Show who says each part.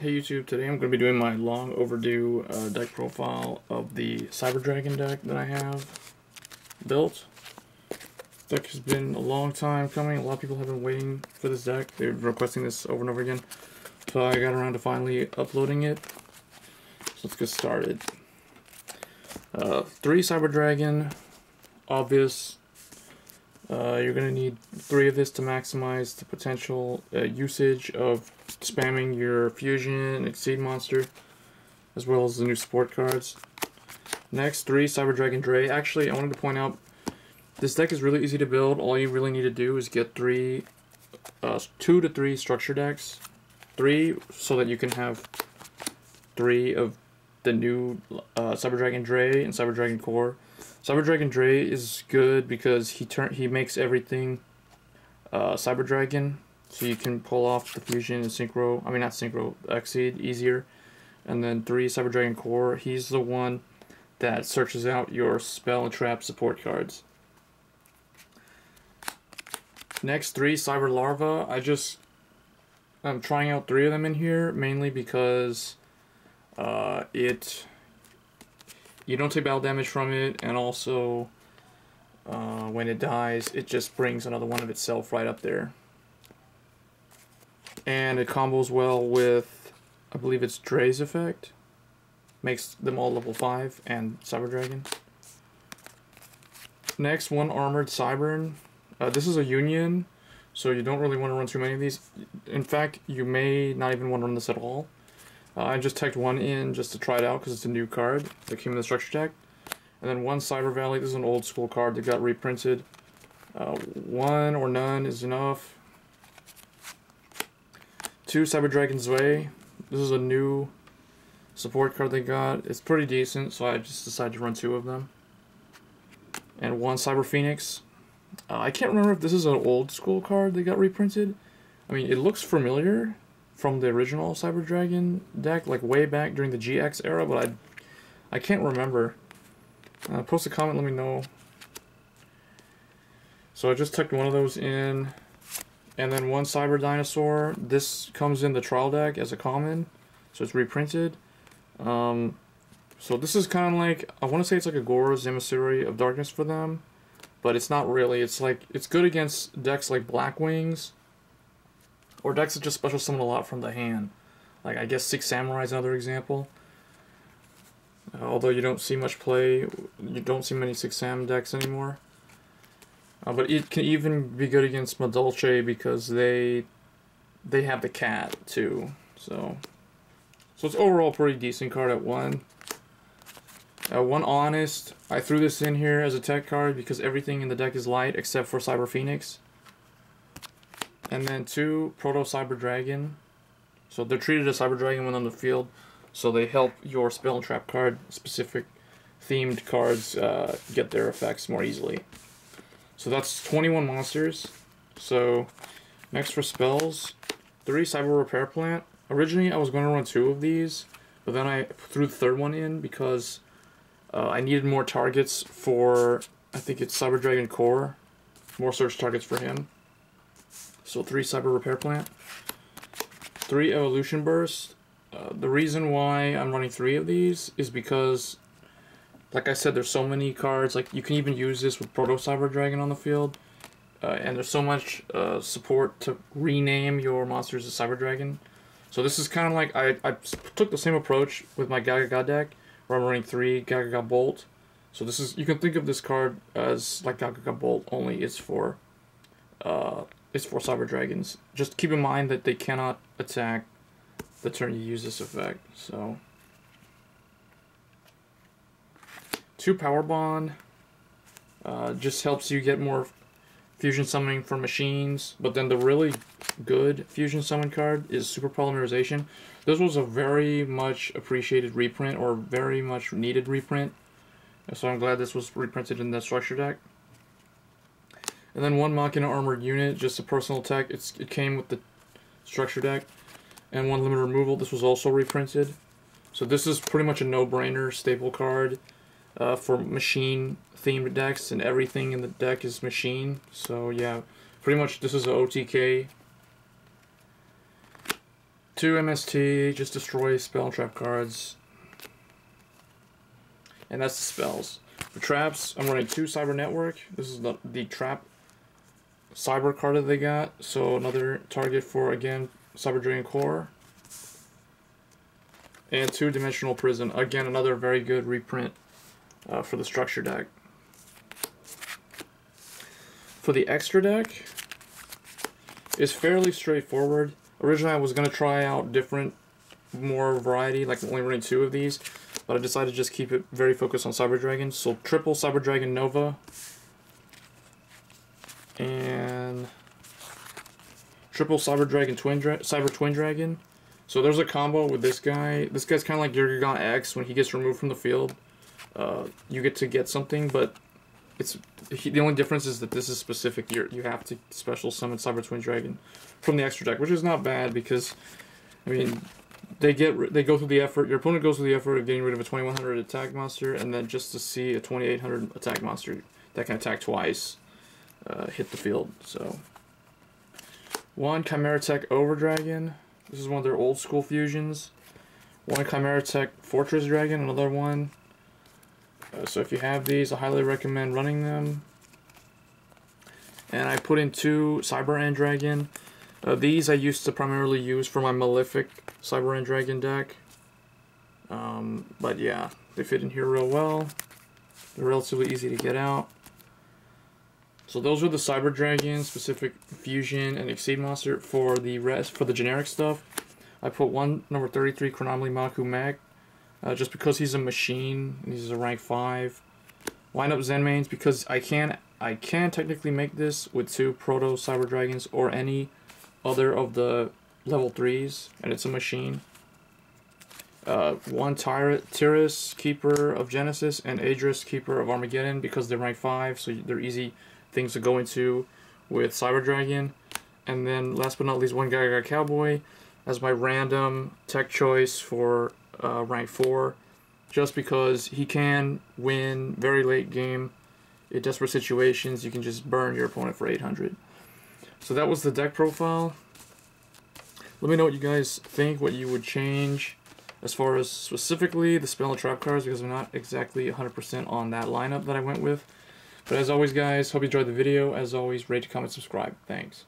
Speaker 1: Hey YouTube, today I'm going to be doing my long overdue deck profile of the Cyber Dragon deck that I have built. This deck has been a long time coming. A lot of people have been waiting for this deck. They're requesting this over and over again. So I got around to finally uploading it. So let's get started. 3 Cyber Dragon, obvious. You're going to need 3 of this to maximize the potential usage of spamming your Fusion, Exceed monster, as well as the new support cards. Next, 3 Cyber Dragon Dre. Actually, I wanted to point out, this deck is really easy to build. All you really need to do is get 2 to 3 structure decks. 3 so that you can have 3 of the new Cyber Dragon Dre and Cyber Dragon Core. Cyber Dragon Dre is good because he makes everything Cyber Dragon, so you can pull off the Fusion and Synchro, I mean not Synchro, Exceed easier. And then 3 Cyber Dragon Core, he's the one that searches out your spell and trap support cards. Next, 3 Cyber Larva. I'm trying out 3 of them in here, mainly because you don't take battle damage from it, and also when it dies, it just brings another one of itself right up there. And it combos well with, I believe it's Dre's effect. Makes them all level 5 and Cyber Dragon. Next, 1 Armored Cybern. This is a Union, so you don't really want to run too many of these. In fact, you may not even want to run this at all. I just teched 1 in just to try it out because it's a new card that came in the structure deck. And then 1 Cyber Valley. This is an old school card that got reprinted. 1 or none is enough. 2 Cyber Dragon Zwei. This is a new support card they got. It's pretty decent, so I just decided to run 2 of them. And 1 Cyber Phoenix. I can't remember if this is an old school card that got reprinted. I mean, it looks familiar from the original Cyber Dragon deck, like way back during the GX era, but I can't remember. Post a comment, let me know. So I just tucked 1 of those in, and then 1 Cyber Dinosaur. This comes in the trial deck as a common, so it's reprinted. So this is kind of like, I want to say it's like a Gora's Emissary of Darkness for them, but it's not really. It's good against decks like Black Wings, or decks that just special summon a lot from the hand. Like, I guess 6 Samurai is another example. Although you don't see much play, you don't see many 6 Sam decks anymore. But it can even be good against Madolche because they have the cat too. So it's overall a pretty decent card at 1. 1 Honest. I threw this in here as a tech card because everything in the deck is light except for Cyber Phoenix. And then 2 Proto Cyber Dragon. So they're treated as Cyber Dragon when on the field, so they help your spell and trap card specific themed cards get their effects more easily. So that's 21 monsters. So next for spells, 3 Cyber Repair Plant. Originally I was going to run 2 of these, but then I threw the 3rd one in because I needed more targets for, I think it's Cyber Dragon Core, more search targets for him. So 3 Cyber Repair Plant. 3 Evolution Burst. The reason why I'm running 3 of these is because, like I said, there's so many cards. Like, you can even use this with Proto Cyber Dragon on the field. And there's so much support to rename your monsters as Cyber Dragon. So this is kind of like, I took the same approach with my Gagaga deck, where I'm running 3 Gagaga Bolt. So this is, you can think of this card as like Gagaga Bolt, only it's for Cyber Dragons. Just keep in mind that they cannot attack the turn you use this effect. So 2 Power Bond just helps you get more fusion summoning for machines. But then the really good fusion summon card is Super Polymerization. This was a very much appreciated reprint, or very much needed reprint. So I'm glad this was reprinted in the structure deck. And then 1 Machina Armored Unit, just a personal tech. It came with the structure deck. And 1 Limit Removal. This was also reprinted. So this is pretty much a no-brainer staple card for machine-themed decks, and everything in the deck is machine. So yeah, pretty much this is a OTK 2 MST, just destroy spell and trap cards. And that's the spells. For traps, I'm running 2 Cyber Network. This is the trap cyber card that they got. So another target for, again, Cyber Dragon Core. And 2 Dimensional Prison. Again, another very good reprint for the structure deck. For the extra deck, it's fairly straightforward. Originally, I was going to try out more variety, like only running 2 of these, but I decided to just keep it very focused on Cyber Dragon. So triple Cyber Dragon Nova, and triple Cyber Dragon Cyber Twin Dragon. So there's a combo with this guy. This guy's kind of like Yugioh X. When he gets removed from the field, you get to get something, but the only difference is that this is specific. You have to special summon Cyber Twin Dragon from the extra deck, which is not bad because, I mean, they go through the effort. Your opponent goes through the effort of getting rid of a 2100 attack monster, and then just to see a 2800 attack monster that can attack twice hit the field. So 1 Chimera Tech Overdragon. This is one of their old school fusions. 1 Chimera Tech Fortress Dragon, another one. So if you have these, I highly recommend running them. And I put in 2 Cyber End Dragon. These I used to primarily use for my Malefic Cyber End Dragon deck. But yeah, they fit in here real well. They're relatively easy to get out. So those are the Cyber Dragon specific fusion and Exceed monster. For the generic stuff, I put 1 number 33 Chronomaly Maku Mech. Just because he's a machine and he's a rank 5. Line up Zen mains because I can technically make this with 2 Proto Cyber Dragons or any other of the level 3s, and it's a machine. 1 Tyrus, Keeper of Genesis, and Adris, Keeper of Armageddon, because they're rank 5, so they're easy things to go into with Cyber Dragon. And then last but not least, 1 Gaga Cowboy as my random tech choice for rank 4, just because he can win very late game. In desperate situations, you can just burn your opponent for 800. So that was the deck profile. Let me know what you guys think, what you would change as far as specifically the spell and trap cards, because I'm not exactly 100% on that lineup that I went with. But as always, guys, hope you enjoyed the video. As always, rate, comment, subscribe. Thanks.